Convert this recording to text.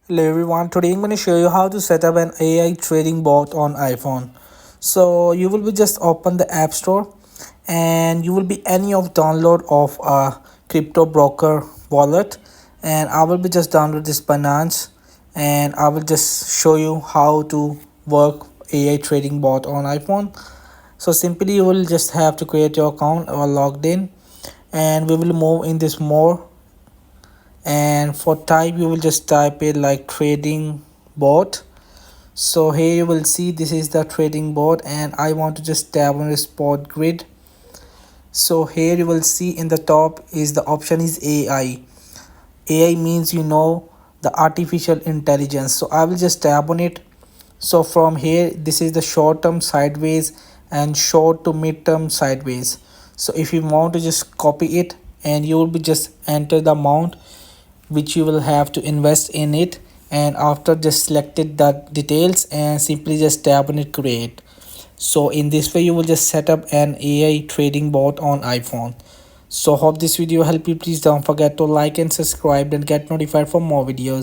Hello everyone, today I'm going to show you how to set up an AI trading bot on iPhone. So you will be just open the App Store and you will be any of download of a crypto broker wallet, and I will be just download this Binance, and I will just show you how to work AI trading bot on iPhone. So simply you will just have to create your account or logged in, and we will move in this more, and for type you will just type it like trading bot. So here you will see this is the trading bot, and I want to just tap on the spot grid. So here you will see in the top is the option is AI means the artificial intelligence. So I will just tap on it. So from here this is the short term sideways and short to mid term sideways. So if you want to just copy it, and you will be just enter the amount which you will have to invest in it, and after just selected the details and simply just tap on it create. So in this way you will just set up an AI trading bot on iPhone. So hope this video helped you. Please don't forget to like and subscribe and get notified for more videos.